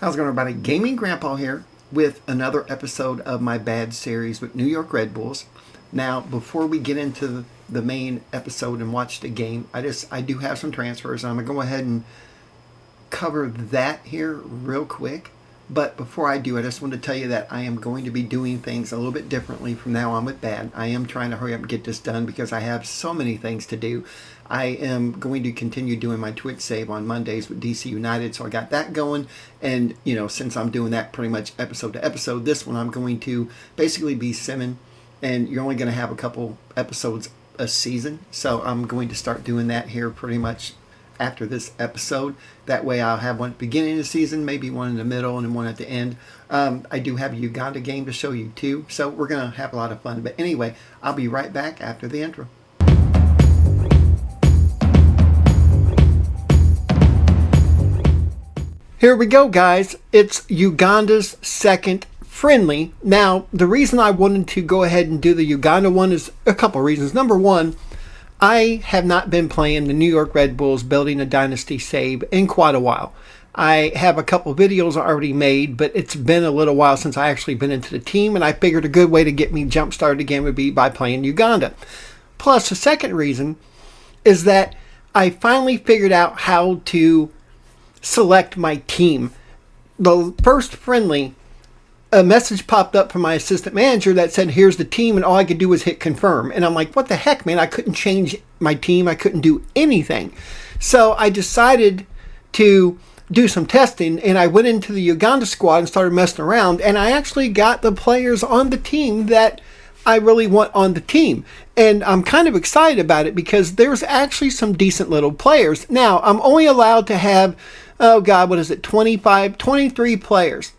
How's it going, everybody? Gaming Grandpa here with another episode of my bad series with New York Red Bulls. Now, before we get into the main episode and watch the game, I do have some transfers. I'm going to go ahead and cover that here real quick. But before I do, I just want to tell you that I am going to be doing things a little bit differently from now on with Bad. I am trying to hurry up and get this done because I have so many things to do. I am going to continue doing my Twitch save on Mondays with DC United, so I got that going. And, since I'm doing that pretty much episode to episode, this one I'm going to basically be simming, and you're only going to have a couple episodes a season. So I'm going to start doing that here pretty much after this episode. That way I'll have one at the beginning of the season, maybe one in the middle, and then one at the end. I do have a Uganda game to show you too, so we're going to have a lot of fun. But anyway, I'll be right back after the intro. Here we go, guys. It's Uganda's second friendly. Now, the reason I wanted to go ahead and do the Uganda one is a couple reasons. Number one, I have not been playing the New York Red Bulls building a Dynasty save in quite a while. I have a couple videos already made, but it's been a little while since I actually been into the team, and I figured a good way to get me jump started again would be by playing Uganda. Plus, the second reason is that I finally figured out how to select my team. The first friendly, a message popped up from my assistant manager that said, here's the team, and all I could do was hit confirm. And I'm like, what the heck, man? I couldn't change my team. I couldn't do anything. So I decided to do some testing, and I went into the Uganda squad and started messing around, and I actually got the players on the team that I really want on the team. And I'm kind of excited about it because there's actually some decent little players. Now, I'm only allowed to have, 23 players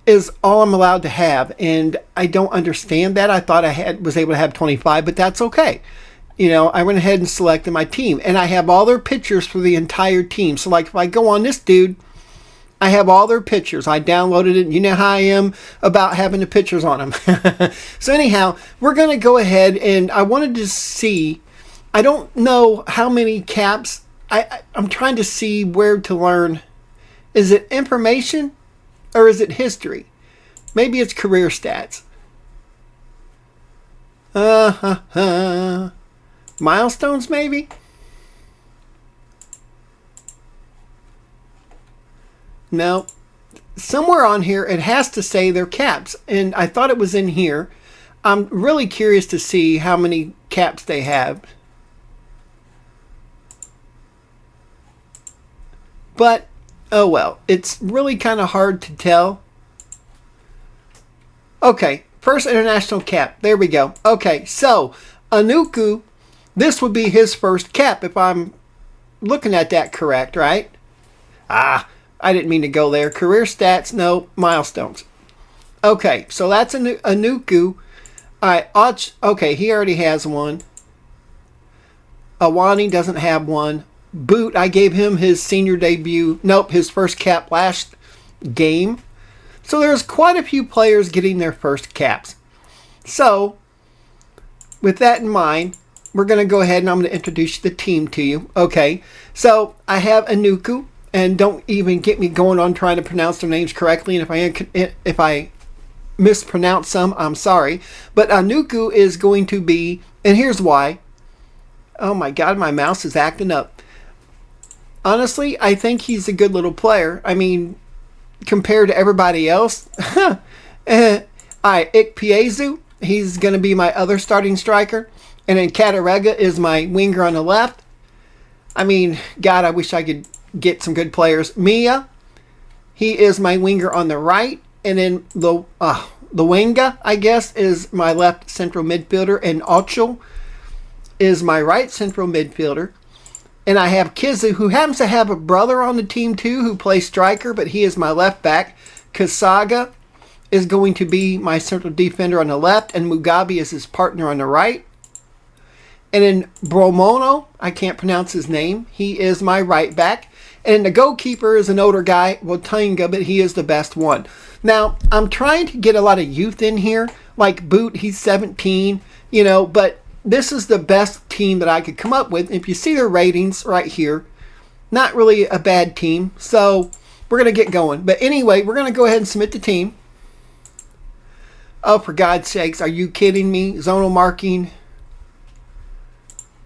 is all I'm allowed to have, and I don't understand that. I thought was able to have 25, but that's okay. I went ahead and selected my team, and I have all their pictures for the entire team. So like if I go on this dude, I have all their pictures. I downloaded it. You know how I am about having the pictures on them. So anyhow, we're going to go ahead, and I wanted to see, I don't know how many caps. I'm trying to see where to learn. Is it information or is it history? Maybe it's career stats. Milestones maybe? No. Somewhere on here it has to say their caps, and I thought it was in here. I'm really curious to see how many caps they have. But, oh well, it's really kind of hard to tell. Okay, first international cap. There we go. Okay, so, Anuku, this would be his first cap if I'm looking at that correct, right? I didn't mean to go there. Career stats, no, milestones. Okay, so that's Anuku. Alright, okay, he already has one. Awani doesn't have one. Boot, I gave him his senior debut. Nope, his first cap last game. So there's quite a few players getting their first caps. So, with that in mind, we're going to go ahead and I'm going to introduce the team to you. Okay, so I have Anuku, and don't even get me going on trying to pronounce their names correctly. And if I mispronounce some, I'm sorry. But Anuku is going to be, and here's why. Oh my God, my mouse is acting up. Honestly, I think he's a good little player. I mean, compared to everybody else. Ikpeazu, he's going to be my other starting striker. And then Katarega is my winger on the left. I mean, God, I wish I could get some good players. Mia, he is my winger on the right. And then Luenga, I guess, is my left central midfielder. And Ocho is my right central midfielder. And I have Kizu, who happens to have a brother on the team too, who plays striker, but he is my left back. Kasaga is going to be my central defender on the left, and Mugabe is his partner on the right. And then Bromono, I can't pronounce his name, he is my right back. And the goalkeeper is an older guy, Wotinga, but he is the best one. Now, I'm trying to get a lot of youth in here, like Boot, he's 17, but this is the best team that I could come up with. If you see their ratings right here, not really a bad team. So we're going to get going. But anyway, we're going to go ahead and submit the team. Oh, for God's sakes, are you kidding me? Zonal marking.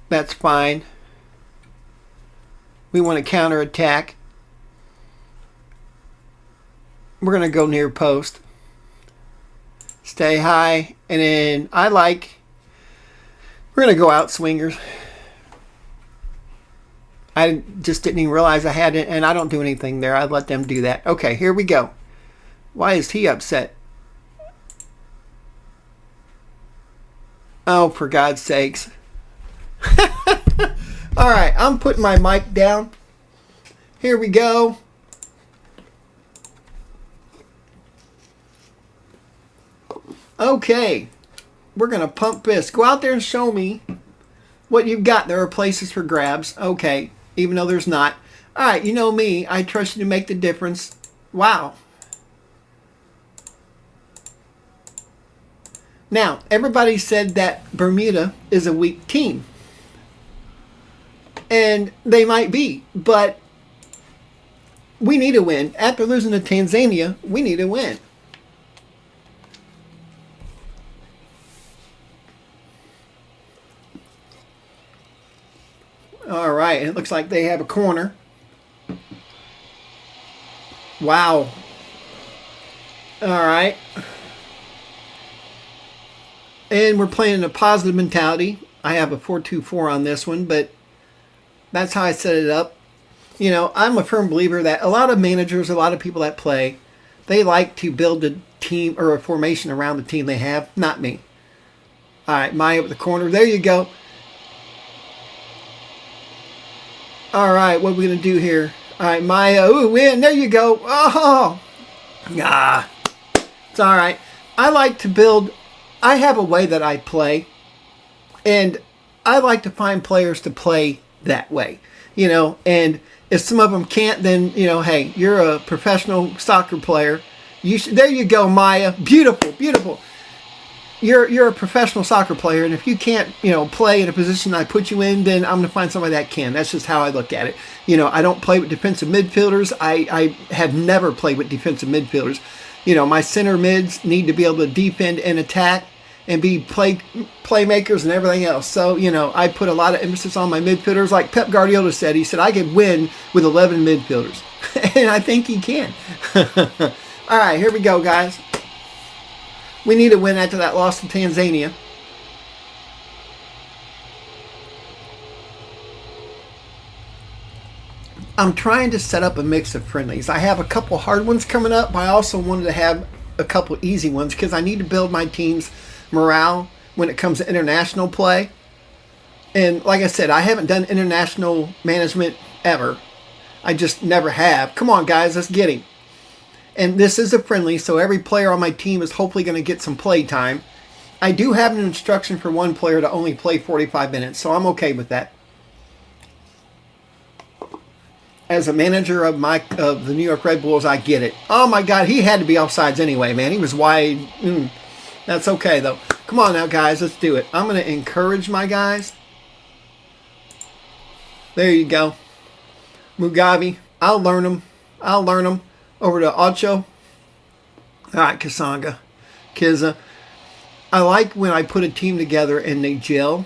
That's fine. We want to counterattack. We're going to go near post. Stay high. And then we're going to go out swingers. I just didn't even realize I had it, and I don't do anything there. I let them do that. Okay, here we go. Why is he upset? Oh, for God's sakes. All right, I'm putting my mic down. Here we go. Okay, we're going to pump this. Go out there and show me what you've got. There are places for grabs. Okay, even though there's not. All right, you know me. I trust you to make the difference. Wow. Now, everybody said that Bermuda is a weak team. And they might be, but we need a win. After losing to Tanzania, we need a win. All right, it looks like they have a corner. Wow. All right. And we're playing in a positive mentality. I have a 4-2-4 on this one, but that's how I set it up. You know, I'm a firm believer that a lot of managers, a lot of people that play, they like to build a team or a formation around the team they have. Not me. All right, Maya with the corner. There you go. All right, what are we going to do here? All right, Maya. Ooh, win. There you go. Oh, ah. It's all right. I like to build. I have a way that I play, and I like to find players to play that way, you know, and if some of them can't, then, you know, hey, you're a professional soccer player. There you go, Maya. Beautiful, beautiful. You're a professional soccer player, and if you can't, you know, play in a position I put you in, then I'm going to find somebody that can. That's just how I look at it. You know, I don't play with defensive midfielders. I have never played with defensive midfielders. You know, my center mids need to be able to defend and attack and be playmakers and everything else. So, you know, I put a lot of emphasis on my midfielders. Like Pep Guardiola said, he said, I could win with 11 midfielders. And I think he can. All right, here we go, guys. We need a win after that loss to Tanzania. I'm trying to set up a mix of friendlies. I have a couple hard ones coming up, but I also wanted to have a couple easy ones because I need to build my team's morale when it comes to international play. And like I said, I haven't done international management ever. I just never have. Come on, guys, let's get him. And this is a friendly, so every player on my team is hopefully going to get some play time. I do have an instruction for one player to only play 45 minutes, so I'm okay with that. As a manager of the New York Red Bulls, I get it. Oh my God, he had to be offsides anyway, man. He was wide. That's okay, though. Come on now, guys, let's do it. I'm going to encourage my guys. There you go. Mugabe, I'll learn him. Over to Ocho. All right, Kasanga. Kiza. I like when I put a team together and they gel.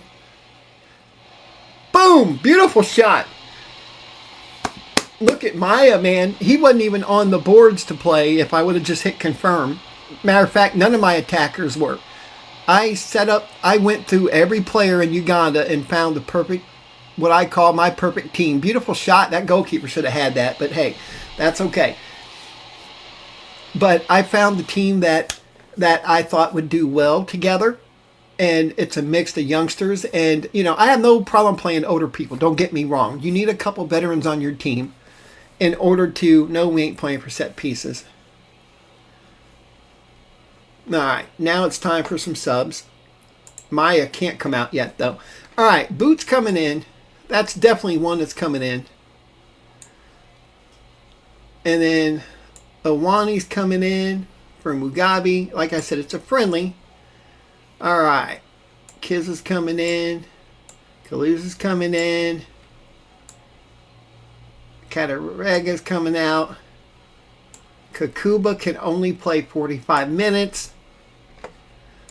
Boom! Beautiful shot. Look at Maya, man. He wasn't even on the boards to play if I would have just hit confirm. Matter of fact, none of my attackers were. I went through every player in Uganda and found the perfect, what I call my perfect team. Beautiful shot. That goalkeeper should have had that, but hey, that's okay. But I found the team that I thought would do well together. And it's a mix of youngsters. And, you know, I have no problem playing older people. Don't get me wrong. You need a couple veterans on your team in order to know we ain't playing for set pieces. All right. Now it's time for some subs. Maya can't come out yet, though. All right. Boots coming in. That's definitely one that's coming in. And then Awani's coming in for Mugabe. Like I said, it's a friendly. All right. Kiz is coming in. Kaluz is coming in. Katarega's coming out. Kakuba can only play 45 minutes.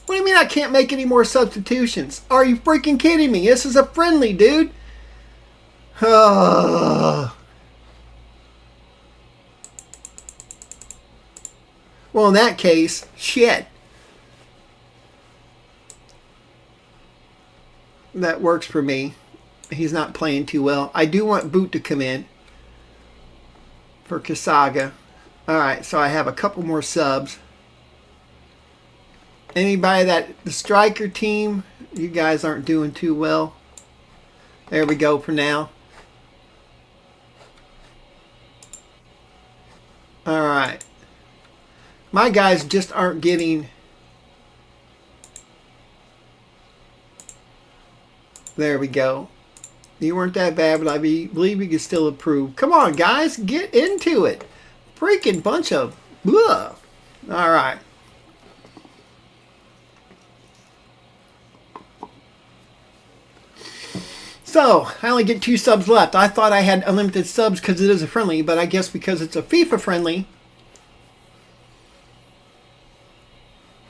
What do you mean I can't make any more substitutions? Are you freaking kidding me? This is a friendly, dude. Well, in that case, shit. That works for me. He's not playing too well. I do want Boot to come in for Kasaga. Alright, so I have a couple more subs. Anybody the striker team, you guys aren't doing too well. There we go for now. Alright. My guys just aren't getting... There we go. You weren't that bad, but I believe you can still improve. Come on, guys. Get into it. Freaking bunch of blah. All right. So, I only get 2 subs left. I thought I had unlimited subs because it is a friendly, but I guess because it's a FIFA friendly.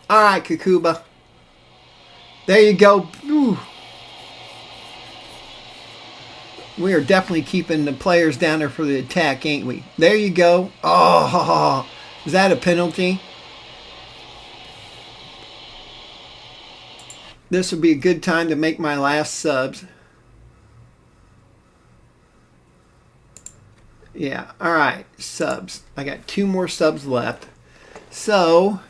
All right, Kakuba. There you go. Ooh. We are definitely keeping the players down there for the attack, ain't we? There you go. Oh, is that a penalty? This would be a good time to make my last subs. Yeah, all right, subs. I got 2 more subs left. So,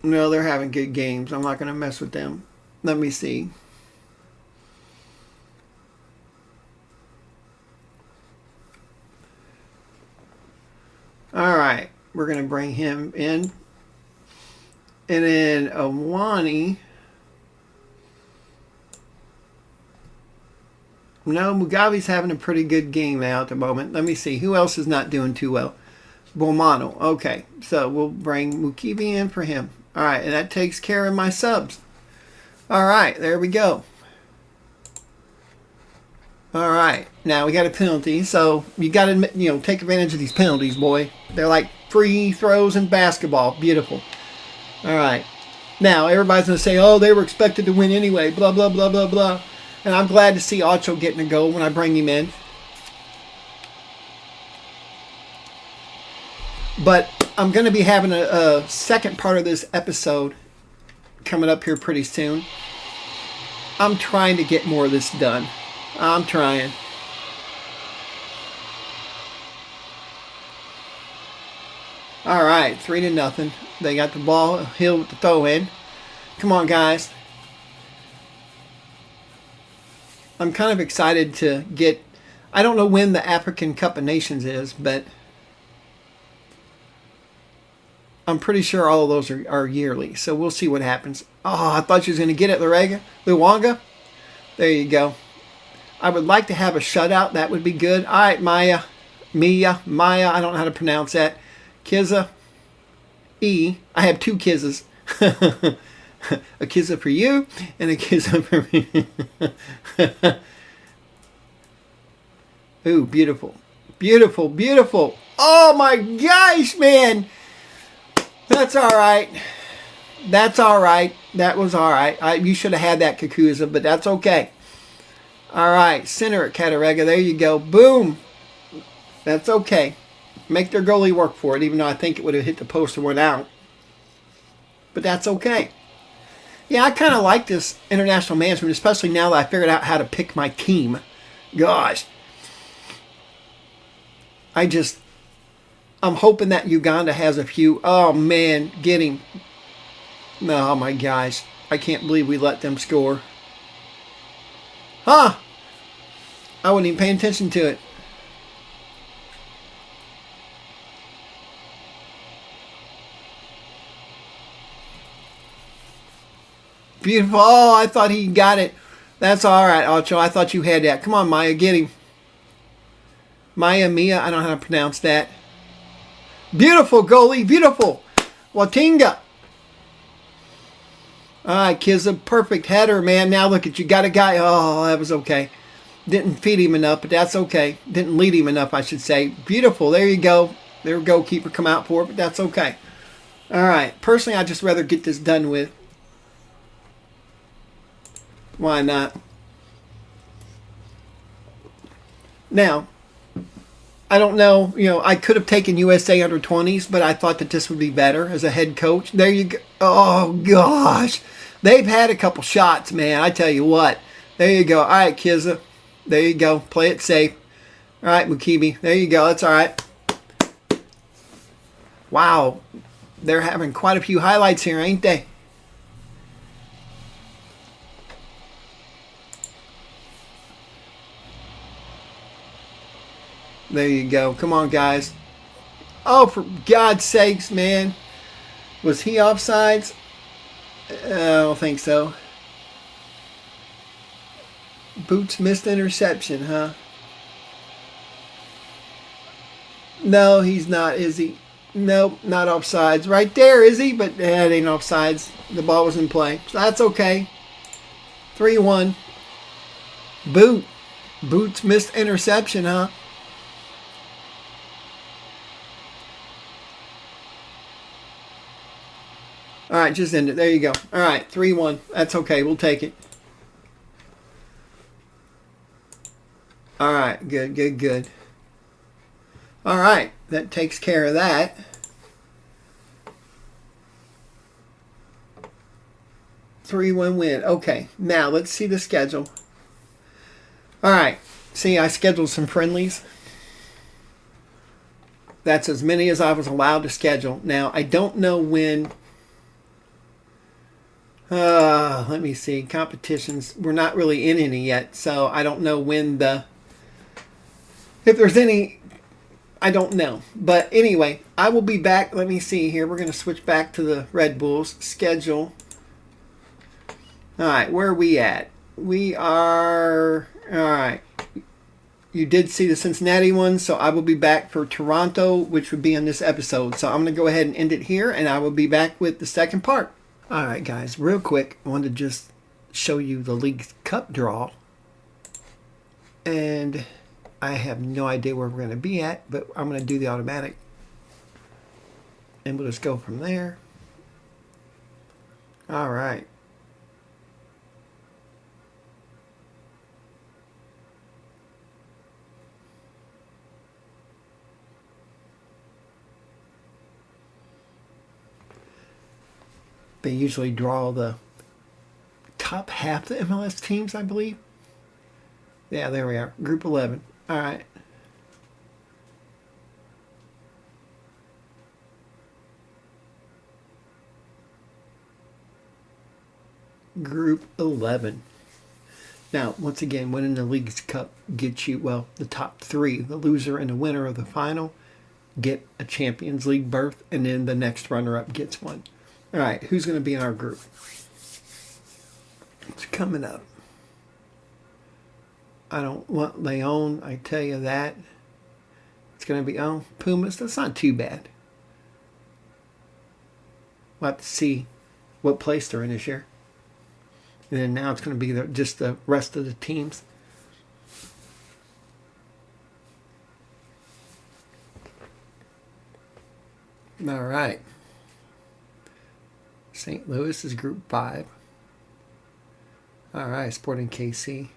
no, they're having good games. I'm not going to mess with them. Let me see. All right, we're going to bring him in. And then Awani. No, Mugabe's having a pretty good game now at the moment. Let me see. Who else is not doing too well? Bomano. Okay, so we'll bring Mukibi in for him. All right, and that takes care of my subs. All right, there we go. All right, now we got a penalty, so you got to take advantage of these penalties, boy. They're like free throws in basketball. Beautiful. All right, now everybody's gonna say, "Oh, they were expected to win anyway." Blah blah blah blah blah. And I'm glad to see Ocho getting a goal when I bring him in. But I'm going to be having a second part of this episode coming up here pretty soon. I'm trying to get more of this done. I'm trying. All right, 3-0. They got the ball. Hill with the throw in. Come on, guys. I'm kind of excited to get... I don't know when the African Cup of Nations is, but I'm pretty sure all of those are yearly. So we'll see what happens. Oh, I thought you was going to get it, Luwanga. There you go. I would like to have a shutout. That would be good. All right, Maya. I don't know how to pronounce that. Kizza. I have 2 Kizzas. A Kizza for you and a Kizza for me. Ooh, beautiful. Beautiful, beautiful. Oh my gosh, man. That's all right. That's all right. That was all right. You should have had that Kakuza, but that's okay. All right, center it, Katarega. There you go. Boom. That's okay. Make their goalie work for it, even though I think it would have hit the post and went out. But that's okay. Yeah, I kind of like this international management, especially now that I figured out how to pick my team. Gosh. I'm hoping that Uganda has a few. Oh, man, get him. Oh, my gosh. I can't believe we let them score. Huh? I wasn't even paying attention to it. Beautiful. Oh, I thought he got it. That's all right, Ocho. I thought you had that. Come on, Maya. Get him. Mia. I don't know how to pronounce that. Beautiful, goalie. Beautiful. Watinga. All right, Kizza. Perfect header, man. Now look at you. Got a guy. Oh, that was okay. Didn't feed him enough, but that's okay. Didn't lead him enough, I should say. Beautiful. There you go. There we go. Keeper come out for it, but that's okay. All right. Personally, I'd just rather get this done with. Why not? Now, I don't know. You know, I could have taken USA under 20s, but I thought that this would be better as a head coach. There you go. Oh, gosh. They've had a couple shots, man. I tell you what. There you go. All right, Kizza. There you go. Play it safe. All right, Mukibi. There you go. That's all right. Wow. They're having quite a few highlights here, ain't they? There you go. Come on, guys. Oh, for God's sakes, man. Was he offsides? I don't think so. Boots missed interception, huh? No, he's not, is he? Nope, not offsides. Right there, is he? But it ain't offsides. The ball was in play. So that's okay. 3-1. Boots missed interception, huh? All right, just end it. There you go. All right, 3-1. That's okay. We'll take it. All right, good. All right, that takes care of that. Three-one win. Okay, now let's see the schedule. All right, see, I scheduled some friendlies. That's as many as I was allowed to schedule. Now, I don't know when... let me see. Competitions. We're not really in any yet, so I don't know when the... If there's any... I don't know. But anyway, I will be back. Let me see here. We're going to switch back to the Red Bulls schedule. All right, where are we at? We are... All right. You did see the Cincinnati one, so I will be back for Toronto, which would be in this episode. So I'm going to go ahead and end it here, and I will be back with the second part. All right, guys, real quick, I wanted to just show you the League Cup draw. And I have no idea where we're going to be at, but I'm going to do the automatic. And we'll just go from there. All right. They usually draw the top half of the MLS teams, I believe. Yeah, there we are. Group 11. All right. Group 11. Now, once again, winning the League's Cup gets you, well, the top three. The loser and the winner of the final get a Champions League berth, and then the next runner-up gets one. All right, who's going to be in our group? It's coming up. I don't want Leon, I tell you that. It's going to be, Pumas. That's not too bad. We'll have to see what place they're in this year. And then now it's going to be just the rest of the teams. All right. St. Louis is Group 5. All right, Sporting KC.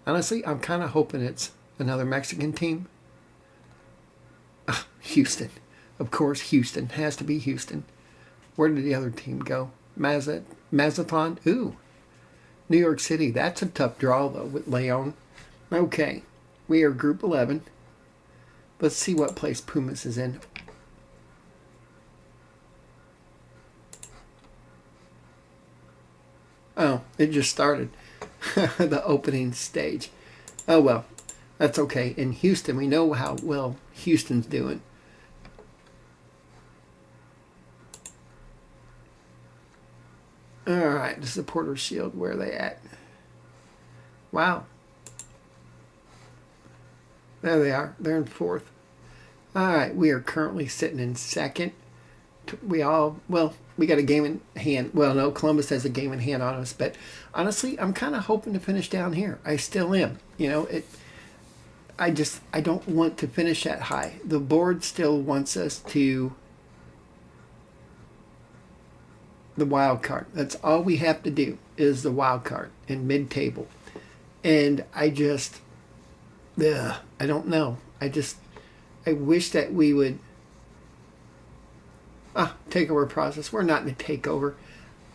Honestly, I'm kind of hoping it's another Mexican team. Houston. Of course, Houston. Has to be Houston. Where did the other team go? Mazatlan? Ooh. New York City. That's a tough draw, though, with Leon. Okay. We are Group 11. Let's see what place Pumas is in. Oh, it just started. The opening stage. Oh, well. That's okay. In Houston, we know how well Houston's doing. All right. The Supporter Shield. Where are they at? Wow. There they are. They're in 4th. All right. We are currently sitting in 2nd. we got a game in hand. Well, no, Columbus has a game in hand on us, but honestly, I'm kind of hoping to finish down here. I still am. I don't want to finish that high. The board still wants us to the wild card. That's all we have to do is the wild card in mid-table. And I don't know. I wish that we would takeover process. We're not in a takeover.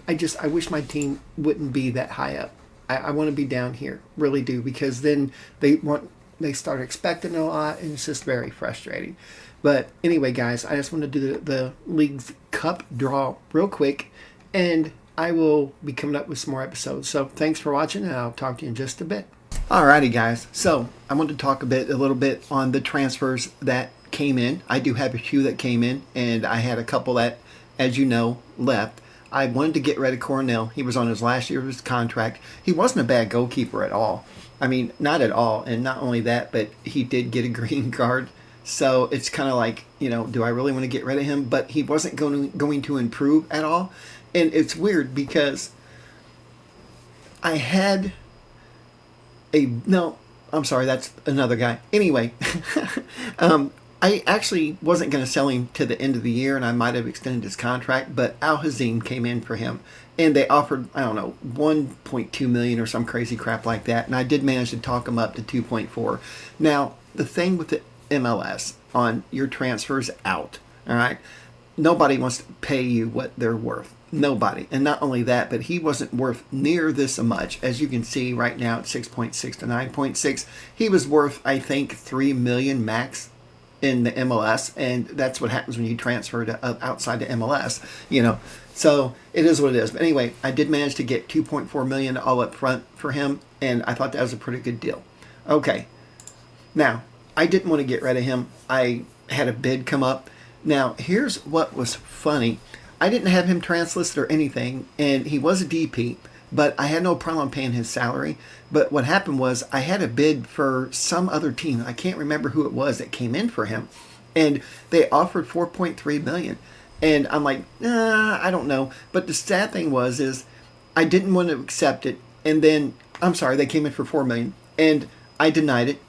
I wish my team wouldn't be that high up. I want to be down here, really do, because then they start expecting a lot, and it's just very frustrating. But anyway, guys, I just want to do the League's Cup draw real quick, and I will be coming up with some more episodes. So thanks for watching, and I'll talk to you in just a bit. Alrighty, guys. So I want to talk a little bit on the transfers that came in. I do have a few that came in, and I had a couple that, as you know, left. I wanted to get rid of Cornell. He was on his last year of his contract. He wasn't a bad goalkeeper at all. I mean, not at all. And not only that, but he did get a green card. So it's kind of like, do I really want to get rid of him? But he wasn't going to improve at all. And it's weird because I had I'm sorry, that's another guy. Anyway, I actually wasn't going to sell him to the end of the year, and I might have extended his contract, but Al Hazim came in for him, and they offered, I don't know, 1.2 million or some crazy crap like that, and I did manage to talk him up to 2.4. Now, the thing with the MLS on your transfers out, all right, nobody wants to pay you what they're worth. Nobody. And not only that, but he wasn't worth near this much. As you can see right now at 6.6 to 9.6, he was worth, I think, 3 million max in the MLS, and that's what happens when you transfer to outside the MLS, So it is what it is. But anyway, I did manage to get 2.4 million all up front for him, and I thought that was a pretty good deal. Okay. Now, I didn't want to get rid of him. I had a bid come up. Now, here's what was funny. I didn't have him translisted or anything, and he was a DP, but I had no problem paying his salary. But what happened was I had a bid for some other team. I can't remember who it was that came in for him, and they offered 4.3 million. And I'm like, I don't know. But the sad thing is I didn't want to accept it. And then, they came in for 4 million, and I denied it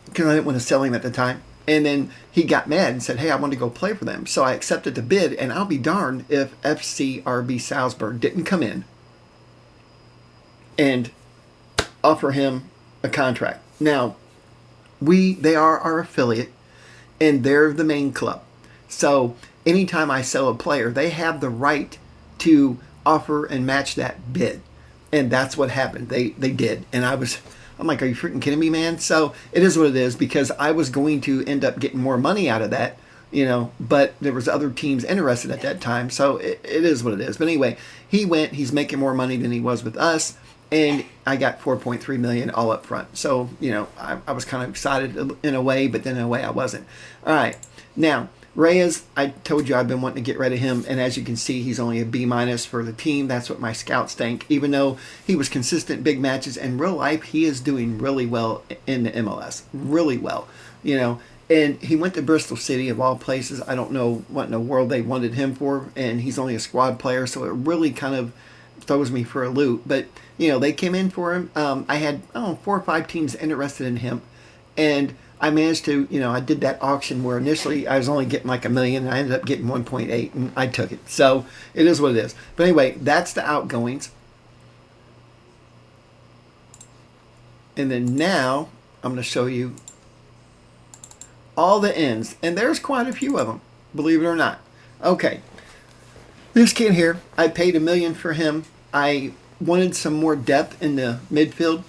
because I didn't want to sell him at the time. And then he got mad and said, hey, I want to go play for them. So I accepted the bid, and I'll be darned if NYRB Salzburg didn't come in and offer him a contract. Now, they are our affiliate, and they're the main club. So anytime I sell a player, they have the right to offer and match that bid. And that's what happened. They did. And I'm like, are you freaking kidding me, man? So it is what it is, because I was going to end up getting more money out of that, but there was other teams interested at that time. So it is what it is. But anyway, he went, he's making more money than he was with us. And I got 4.3 million all up front. So, I was kind of excited in a way, but then in a way I wasn't. All right. Now, Reyes, I told you I've been wanting to get rid of him, and as you can see, he's only a B- for the team. That's what my scouts think. Even though he was consistent big matches in real life, he is doing really well in the MLS. Really well, And he went to Bristol City, of all places. I don't know what in the world they wanted him for, and he's only a squad player, so it really kind of throws me for a loop. But, they came in for him. I had, 4 or 5 teams interested in him, and I managed to, I did that auction where initially I was only getting like $1 million, and I ended up getting 1.8, and I took it. So it is what it is. But anyway, that's the outgoings. And then now I'm going to show you all the ins, and there's quite a few of them, believe it or not. Okay, this kid here, I paid $1 million for him. I wanted some more depth in the midfield.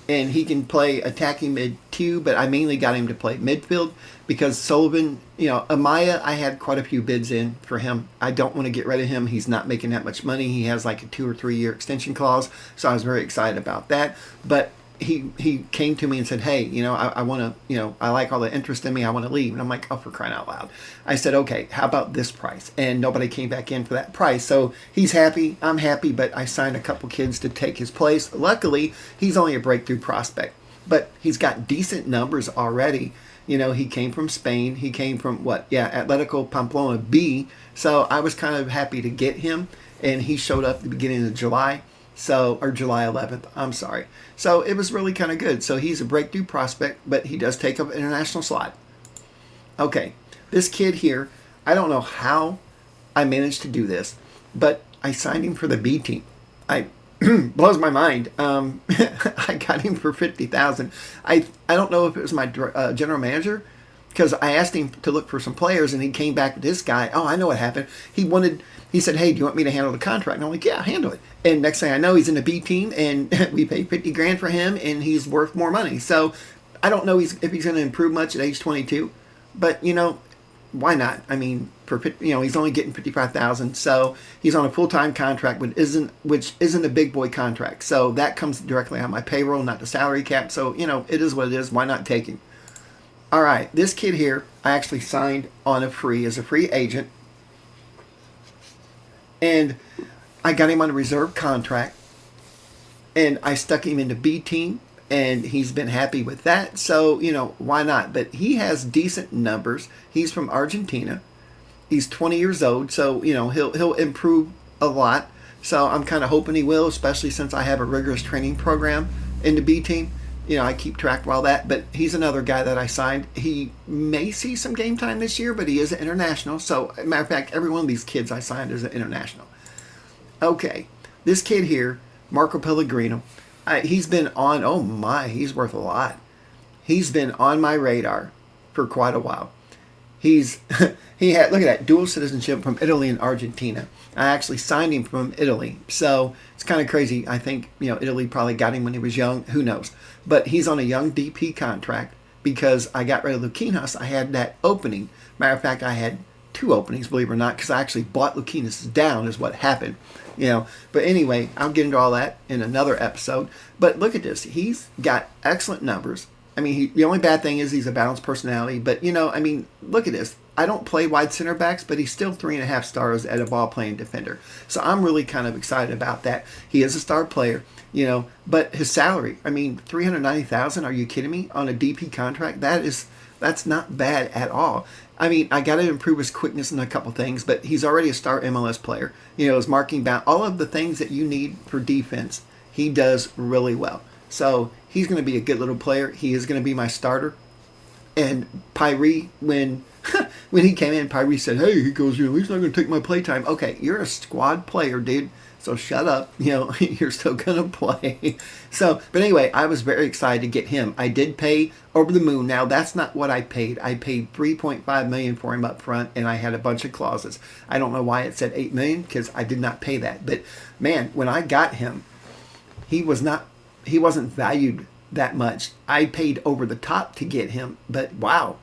And he can play attacking mid too, but I mainly got him to play midfield because Sullivan, Amaya, I had quite a few bids in for him. I don't want to get rid of him. He's not making that much money. He has like a 2 or 3 year extension clause, so I was very excited about that. But he came to me and said, hey, I want to, I like all the interest in me. I want to leave. And I'm like, oh, for crying out loud. I said, okay, how about this price? And nobody came back in for that price. So he's happy. I'm happy. But I signed a couple kids to take his place. Luckily, he's only a breakthrough prospect. But he's got decent numbers already. You know, he came from Spain. He came from what? Yeah, Atletico Pamplona B. So I was kind of happy to get him, and he showed up at the beginning of July. So, or July 11th, I'm sorry. So it was really kind of good. So he's a breakthrough prospect, but he does take up an international slot. Okay, this kid here, I don't know how I managed to do this, but I signed him for the B team. I blows my mind. I got him for 50,000. I don't know if it was my general manager, because I asked him to look for some players, and he came back with this guy. Oh, I know what happened. He said, "Hey, do you want me to handle the contract?" And I'm like, "Yeah, handle it." And next thing I know, he's in the B team, and we paid 50 grand for him, and he's worth more money. So I don't know if he's going to improve much at age 22, but why not? I mean, he's only getting 55,000, so he's on a full-time contract, which isn't a big boy contract. So that comes directly on my payroll, not the salary cap. So it is what it is. Why not take him? All right, this kid here, I actually signed on as a free agent, and I got him on a reserve contract, and I stuck him in the B team, and he's been happy with that. So why not? But he has decent numbers. He's from Argentina. He's 20 years old, so he'll improve a lot. So I'm kind of hoping he will, especially since I have a rigorous training program in the B team. I keep track of all that, but he's another guy that I signed. He may see some game time this year, but he is an international. So, matter of fact, every one of these kids I signed is an international. Okay, this kid here, Marco Pellegrino, he's been on, oh my, he's worth a lot. He's been on my radar for quite a while. He had, look at that, dual citizenship from Italy and Argentina. I actually signed him from Italy. So it's kind of crazy. I think, Italy probably got him when he was young. Who knows? But he's on a young DP contract because I got rid of Luquinas. I had that opening. Matter of fact, I had 2 openings, believe it or not, because I actually bought Luquinas down is what happened. But anyway, I'll get into all that in another episode. But look at this. He's got excellent numbers. I mean, the only bad thing is he's a balanced personality. But, look at this. I don't play wide center backs, but he's still 3.5 stars at a ball-playing defender. So I'm really kind of excited about that. He is a star player, but his salary, $390,000, are you kidding me? On a DP contract? That's not bad at all. I got to improve his quickness in a couple things, but he's already a star MLS player. His marking bound, all of the things that you need for defense, he does really well. So he's going to be a good little player. He is going to be my starter. And Pyrie, when he came in, Pyrie said, "Hey," he goes, "he's not going to take my play time." Okay, you're a squad player, dude. So shut up. You're still going to play. So, but anyway, I was very excited to get him. I did pay over the moon. Now, that's not what I paid. I paid $3.5 million for him up front, and I had a bunch of clauses. I don't know why it said $8 million, because I did not pay that. But man, when I got him, he wasn't valued that much. I paid over the top to get him, but wow,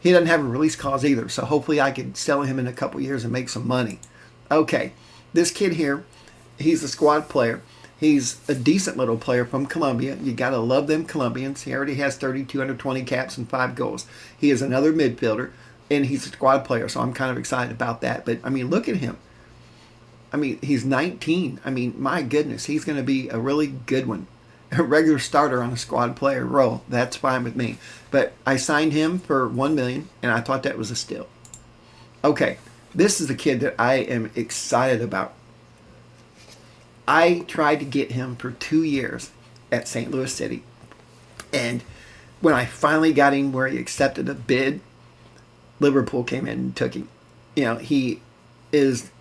he doesn't have a release clause either. So hopefully I could sell him in a couple years and make some money. Okay, this kid here, he's a squad player. He's a decent little player from Colombia. You got to love them Colombians. He already has 220 caps and 5 goals. He is another midfielder, and he's a squad player, so I'm kind of excited about that. But, look at him. He's 19. My goodness, he's going to be a really good one. A regular starter on a squad player role. That's fine with me. But I signed him for $1 million, and I thought that was a steal. Okay, this is the kid that I am excited about. I tried to get him for 2 years at St. Louis City. And when I finally got him where he accepted a bid, Liverpool came in and took him. He is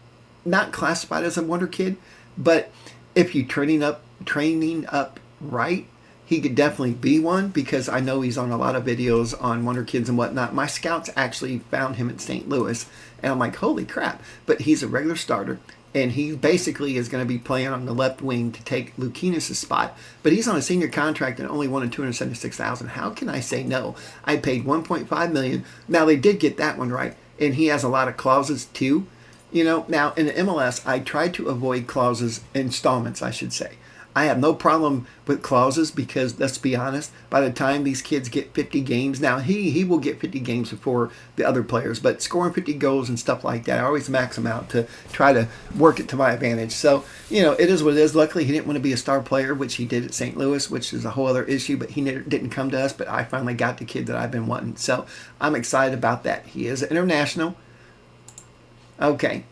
not classified as a wonder kid, but if you training up right, he could definitely be one, because I know he's on a lot of videos on Wonder Kids and whatnot. My scouts actually found him at St. Louis, and I'm like, holy crap. But he's a regular starter, and he basically is going to be playing on the left wing to take Luquinas' spot. But he's on a senior contract and only wanted $276,000. How can I say no? I paid $1.5 million. Now, they did get that one right, and he has a lot of clauses too. Now in the MLS, I tried to avoid clauses, installments, I should say. I have no problem with clauses because, let's be honest, by the time these kids get 50 games, now he will get 50 games before the other players, but scoring 50 goals and stuff like that, I always max them out to try to work it to my advantage. So, it is what it is. Luckily, he didn't want to be a star player, which he did at St. Louis, which is a whole other issue, but he didn't come to us, but I finally got the kid that I've been wanting. So I'm excited about that. He is international. Okay.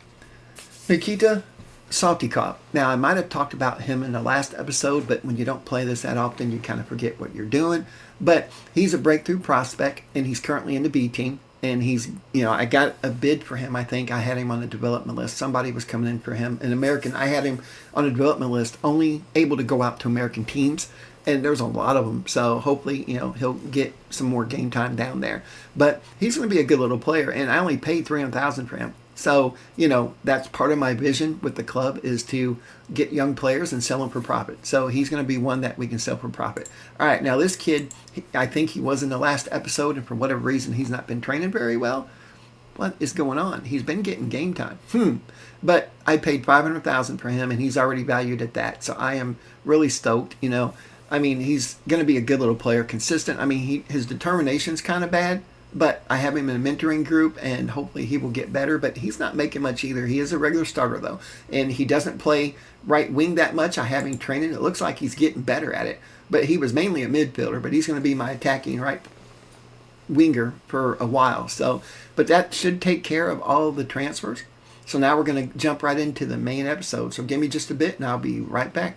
Nikita Saltykov. Now, I might have talked about him in the last episode, but when you don't play this that often, you kind of forget what you're doing. But he's a breakthrough prospect, and he's currently in the B team. And he's, I got a bid for him. I think I had him on the development list. Somebody was coming in for him. An American, I had him on the development list, only able to go out to American teams. And there's a lot of them. So hopefully, he'll get some more game time down there. But he's going to be a good little player. And I only paid $300,000 for him. So, that's part of my vision with the club is to get young players and sell them for profit. So he's going to be one that we can sell for profit. All right, now this kid, I think he was in the last episode, and for whatever reason, he's not been training very well. What is going on? He's been getting game time. But I paid $500,000 for him, and he's already valued at that. So I am really stoked. He's going to be a good little player, consistent. His determination's kind of bad. But I have him in a mentoring group, and hopefully he will get better. But he's not making much either. He is a regular starter, though. And he doesn't play right wing that much. I have him training. It looks like he's getting better at it. But he was mainly a midfielder. But he's going to be my attacking right winger for a while. But that should take care of all of the transfers. So now we're going to jump right into the main episode. So give me just a bit, and I'll be right back.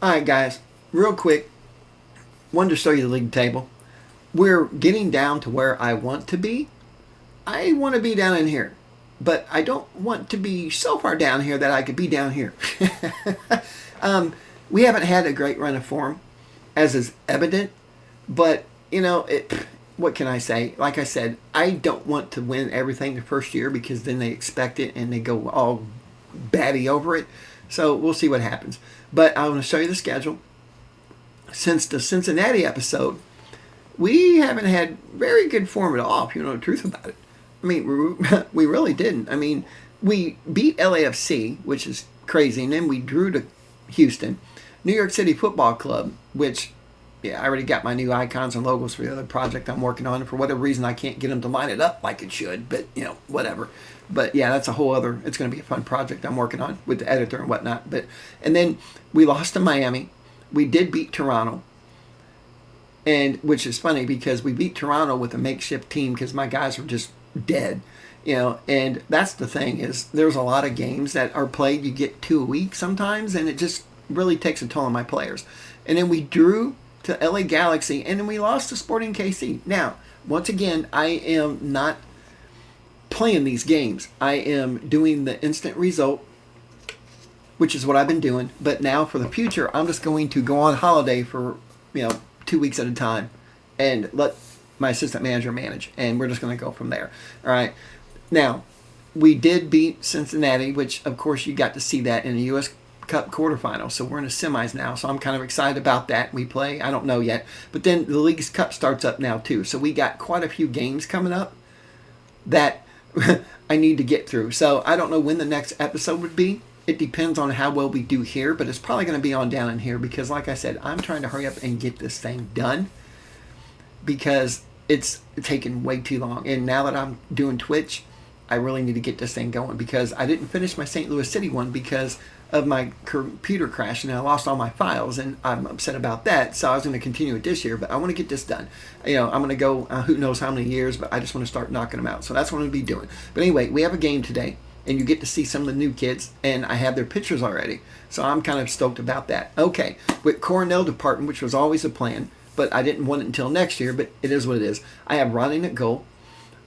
Alright guys, real quick, wanted to show you the league table. We're getting down to where I want to be. I want to be down in here, but I don't want to be so far down here that I could be down here. We haven't had a great run of form, as is evident, but, what can I say? Like I said, I don't want to win everything the first year because then they expect it and they go all batty over it. So we'll see what happens. But I want to show you the schedule. Since the Cincinnati episode, we haven't had very good form at all, if you know the truth about it. We really didn't. We beat LAFC, which is crazy, and then we drew to Houston. New York City Football Club, which, I already got my new icons and logos for the other project I'm working on. And for whatever reason, I can't get them to line it up like it should, but, whatever. But that's a whole other, it's going to be a fun project I'm working on with the editor and whatnot. And then we lost to Miami. We did beat Toronto, and which is funny because we beat Toronto with a makeshift team because my guys were just dead. And that's the thing is there's a lot of games that are played. You get 2 a week sometimes, and it just really takes a toll on my players. And then we drew to LA Galaxy, and then we lost to Sporting KC. Now, once again, I am not playing these games. I am doing the instant result, which is what I've been doing. But now for the future, I'm just going to go on holiday for 2 weeks at a time and let my assistant manager manage, and we're just going to go from there. All right. Now, we did beat Cincinnati, which of course you got to see that in the U.S. Cup quarterfinal. So we're in the semis now. So I'm kind of excited about that. We play, I don't know yet, but then the League's Cup starts up now too. So we got quite a few games coming up that I need to get through. So I don't know when the next episode would be. It depends on how well we do here, but it's probably going to be on down in here because, like I said, I'm trying to hurry up and get this thing done because it's taking way too long. And now that I'm doing Twitch, I really need to get this thing going because I didn't finish my St. Louis City one because of my computer crash and I lost all my files, and I'm upset about that. So I was going to continue it this year, but I want to get this done. I'm going to go who knows how many years, but I just want to start knocking them out. So that's what I'm going to be doing. But anyway, we have a game today, and you get to see some of the new kids, and I have their pictures already. So I'm kind of stoked about that. Okay, with Cornell departing, which was always a plan, but I didn't want it until next year, but it is what it is. I have Ronnie at goal.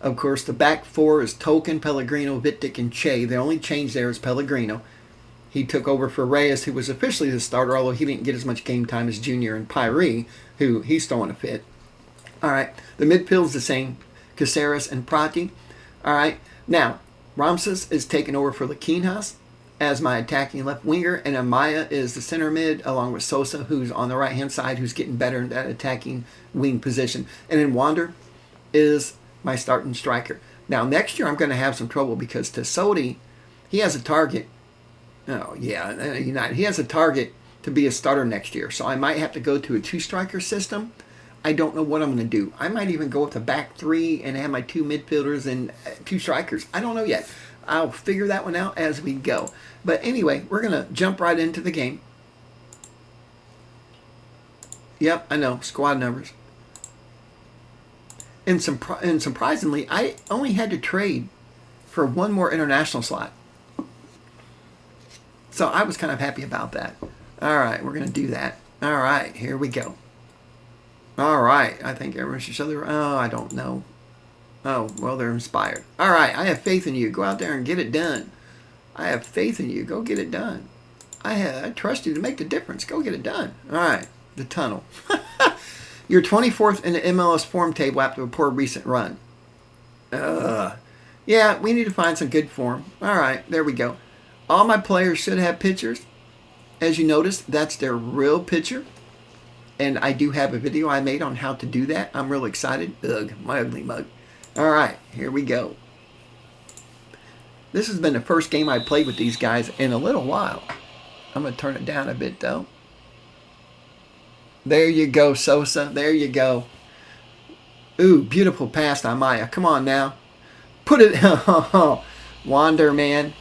Of course, the back four is Token, Pellegrino, Vitic, and Che. The only change there is Pellegrino. He took over for Reyes, who was officially the starter, although he didn't get as much game time as Junior and Pyrie, who he's throwing a fit. All right, the midfield's the same, Caceres and Prati. All right, now, Ramses is taking over for Lakinhas. as my attacking left winger, and Amaya is the center mid, along with Sosa, who's on the right-hand side, who's getting better in that attacking wing position. And then Wander is my starting striker. Now, next year I'm going to have some trouble because Tesoti, he has a target. Oh, yeah, United. He has a target to be a starter next year. So I might have to go to a two-striker system. I don't know what I'm going to do. I might even go with the back three and have my two midfielders and two strikers. I don't know yet. I'll figure that one out as we go. But anyway, we're going to jump right into the game. Yep, I know. Squad numbers. And surprisingly, I only had to trade for one more international slot. So I was kind of happy about that. All right, we're going to do that. All right, here we go. All right, I think everyone should show their... Oh, I don't know. Oh, well, they're inspired. All right, I have faith in you. Go out there and get it done. I have faith in you. Go get it done. I trust you to make the difference. Go get it done. All right, the tunnel. You're 24th in the MLS form table after a poor recent run. Yeah, we need to find some good form. All right, there we go. All my players should have pictures. As you notice, that's their real picture. And I do have a video I made on how to do that. I'm real excited. Ugh, my ugly mug. All right, here we go. This has been the first game I played with these guys in a little while. I'm going to turn it down a bit, though. There you go, Sosa. There you go. Ooh, beautiful pass to Amaya. Come on now. Put it. Wander, man.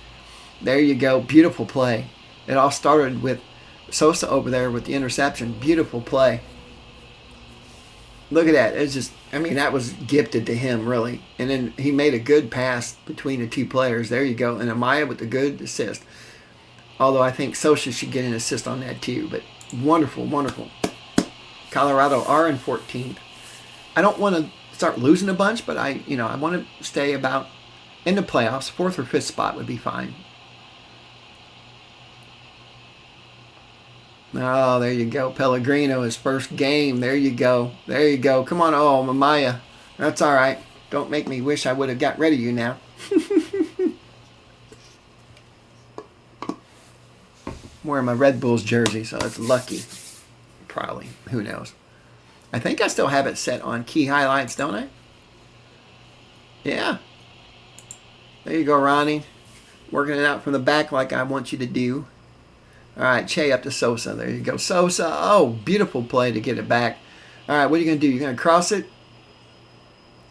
There you go. Beautiful play. It all started with Sosa over there with the interception. Beautiful play. Look at that. It's just, I mean, that was gifted to him, really. And then he made a good pass between the two players. There you go. And Amaya with a good assist. Although I think Sosa should get an assist on that too. But wonderful, wonderful. Colorado are in 14th. I don't want to start losing a bunch, but I want to stay about in the playoffs. 4th or 5th spot would be fine. Oh, there you go. Pellegrino, his first game. There you go. There you go. Come on. Oh, Mamaya. That's all right. Don't make me wish I would have got rid of you now. Wearing my Red Bulls jersey, so it's lucky. Probably. Who knows? I think I still have it set on key highlights, don't I? Yeah. There you go, Ronnie. Working it out from the back like I want you to do. All right, Che up to Sosa. There you go. Sosa. Oh, beautiful play to get it back. All right, what are you going to do? You're going to cross it?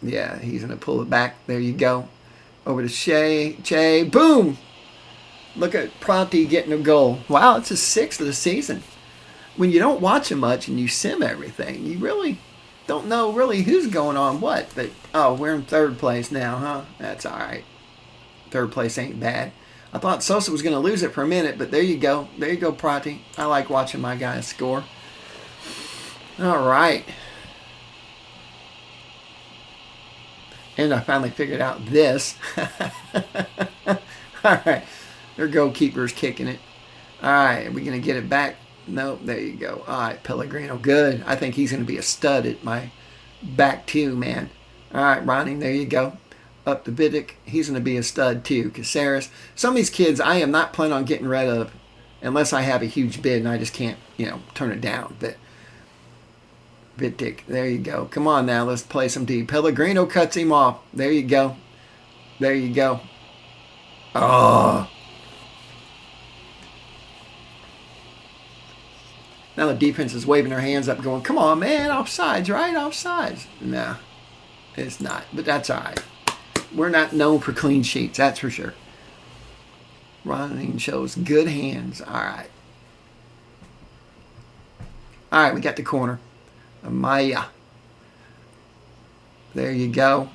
Yeah, he's going to pull it back. There you go. Over to Che. Boom! Look at Pronti getting a goal. Wow, it's his 6th of the season. When you don't watch him much and you sim everything, you really don't know really who's going on what. But, oh, we're in 3rd place now, huh? That's all right. 3rd place ain't bad. I thought Sosa was going to lose it for a minute, but there you go. There you go, Pronti. I like watching my guys score. All right. And I finally figured out this. All right. Their goalkeeper's kicking it. All right. Are we going to get it back? Nope. There you go. All right. Pellegrino. Good. I think he's going to be a stud at my back too, man. All right, Ronnie. There you go. Up to Vidic. He's going to be a stud too. Caceres. Some of these kids I am not planning on getting rid of unless I have a huge bid and I just can't, turn it down. But Vidic, there you go. Come on now, let's play some D. Pellegrino cuts him off. There you go. There you go. Oh. Now the defense is waving their hands up going, come on, man, offsides, right? Offsides. Nah, it's not. But that's all right. We're not known for clean sheets, that's for sure. Ronnie shows good hands. All right. All right, we got the corner. Amaya. There you go.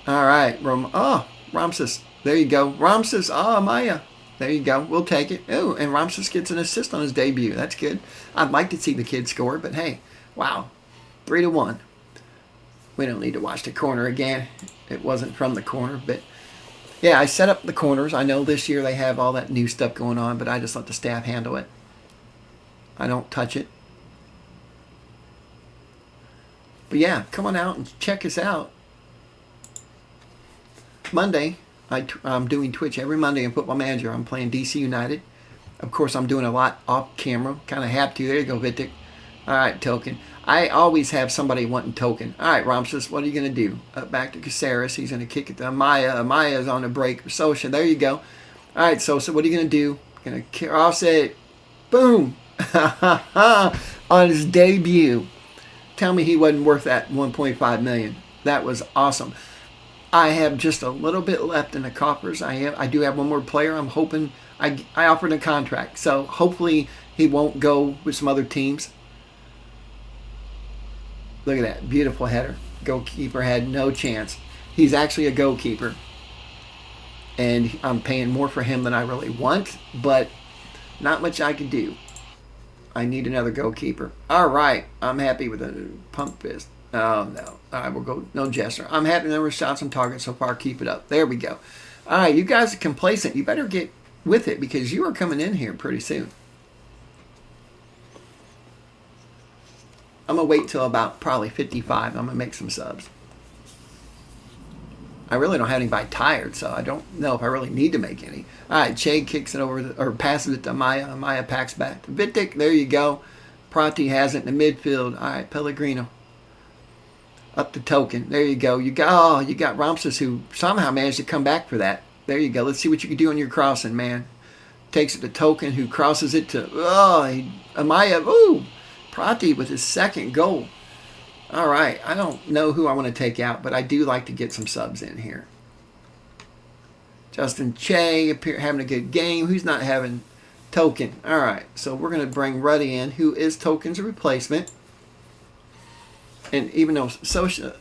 All right. Ramses. There you go. Ramses. Oh, Amaya. There you go. We'll take it. Oh, and Ramses gets an assist on his debut. That's good. I'd like to see the kid score, but hey, wow. 3-1. We don't need to watch the corner again. It wasn't from the corner, but yeah, I set up the corners. I know this year they have all that new stuff going on, but I just let the staff handle it. I don't touch it. But yeah, come on out and check us out. Monday, I'm doing Twitch every Monday and Football Manager. I'm playing DC United. Of course, I'm doing a lot off camera. Kind of have to. There you go, Vitic. All right, Token. I always have somebody wanting Token. All right, Ramses, what are you going to do? Back to Caceres. He's going to kick it to Amaya. Amaya's on a break. Sosa, there you go. All right, Sosa, what are you going to do? Going to offset. Boom. On his debut. Tell me he wasn't worth that $1.5 million. That was awesome. I have just a little bit left in the coffers. I do have one more player. I'm hoping I offered a contract, so hopefully he won't go with some other teams. Look at that beautiful header. Goalkeeper had no chance. He's actually a goalkeeper, and I'm paying more for him than I really want, but not much I can do. I need another goalkeeper. All right, I'm happy with a pump fist. Oh, no. All right, we'll go no gesture. I'm happy with the number of shots on target so far. Keep it up. There we go. All right, you guys are complacent. You better get with it because you are coming in here pretty soon. I'm going to wait till about probably 55. I'm going to make some subs. I really don't have anybody tired, so I don't know if I really need to make any. All right, Che kicks it over, or passes it to Maya. Maya packs back to Vitic. There you go. Prati has it in the midfield. All right, Pellegrino. Up to Token. There you go. You got Ramses who somehow managed to come back for that. There you go. Let's see what you can do on your crossing, man. Takes it to Token, who crosses it to Amaya. Ooh, Prati with his second goal. All right. I don't know who I want to take out, but I do like to get some subs in here. Justin Che having a good game. Who's not having? Token. All right. So we're going to bring Ruddy in, who is Token's replacement. And even though Sosa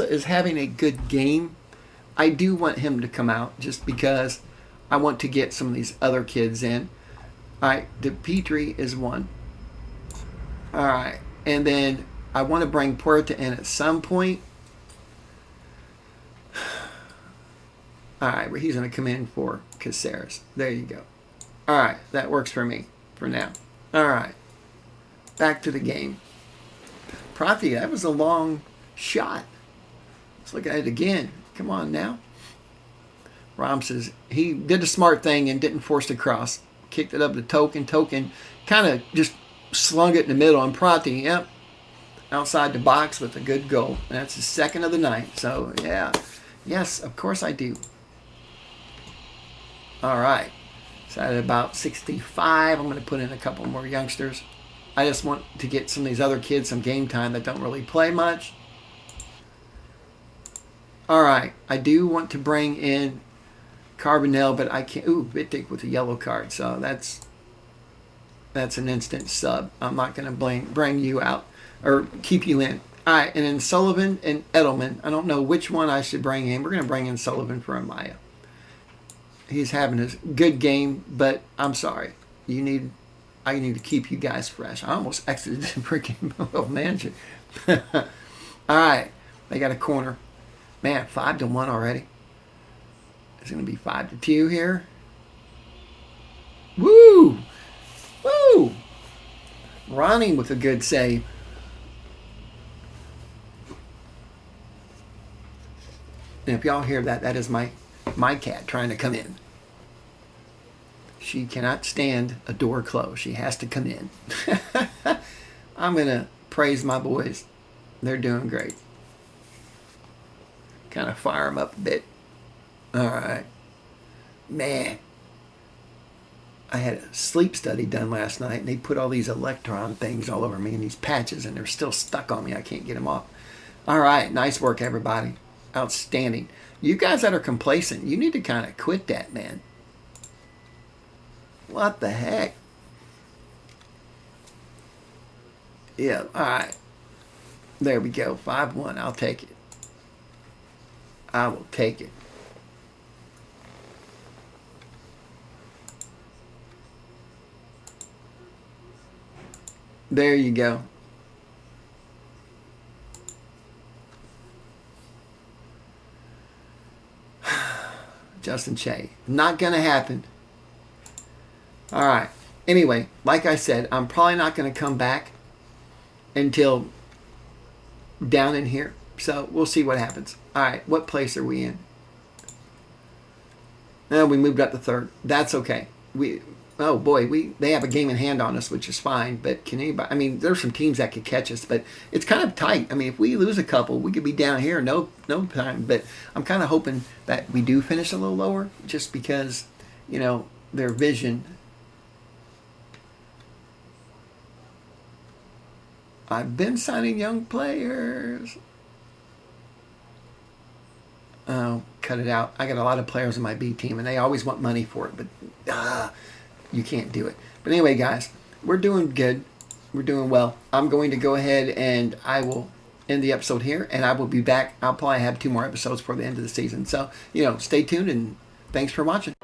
is having a good game, I do want him to come out just because I want to get some of these other kids in. All right, DePietri is one. All right, and then I want to bring Puerta in at some point. All right, but he's going to come in for Caceres. There you go. All right, that works for me for now. All right, back to the game. Prati, that was a long shot. Let's look at it again. Come on now. Ramses, he did a smart thing and didn't force the cross. Kicked it up to Token. Token kind of just slung it in the middle. And Prati, yep, outside the box with a good goal. And that's his second of the night. So, yeah. Yes, of course I do. All right. So at about 65, I'm going to put in a couple more youngsters. I just want to get some of these other kids some game time that don't really play much. All right. I do want to bring in Carbonell, but I can't. Ooh, Vitic with a yellow card. So that's an instant sub. I'm not going to bring you out or keep you in. All right. And then Sullivan and Edelman. I don't know which one I should bring in. We're going to bring in Sullivan for Amaya. He's having a good game, but I'm sorry. I need to keep you guys fresh. I almost exited the freaking manager. All right. They got a corner. Man, 5-1 already. It's going to be 5-2 here. Woo! Woo! Ronnie with a good save. And if y'all hear that, that is my cat trying to come in. She cannot stand a door closed. She has to come in. I'm going to praise my boys. They're doing great. Kind of fire them up a bit. All right. Man. I had a sleep study done last night, and they put all these electron things all over me and these patches, and they're still stuck on me. I can't get them off. All right. Nice work, everybody. Outstanding. You guys that are complacent, you need to kind of quit that, man. What the heck? Yeah, all right. There we go. 5-1. I'll take it. I will take it. There you go. Justin Che. Not going to happen. All right. Anyway, like I said, I'm probably not going to come back until down in here. So we'll see what happens. All right. What place are we in? We moved up to third. That's okay. Oh boy, they have a game in hand on us, which is fine. But can anybody? I mean, there's some teams that could catch us, but it's kind of tight. I mean, if we lose a couple, we could be down here no time. But I'm kind of hoping that we do finish a little lower, just because their vision. I've been signing young players. Oh, cut it out. I got a lot of players on my B team, and they always want money for it, but you can't do it. But anyway, guys, we're doing good. We're doing well. I'm going to go ahead and I will end the episode here, and I will be back. I'll probably have 2 more episodes for the end of the season. So, stay tuned, and thanks for watching.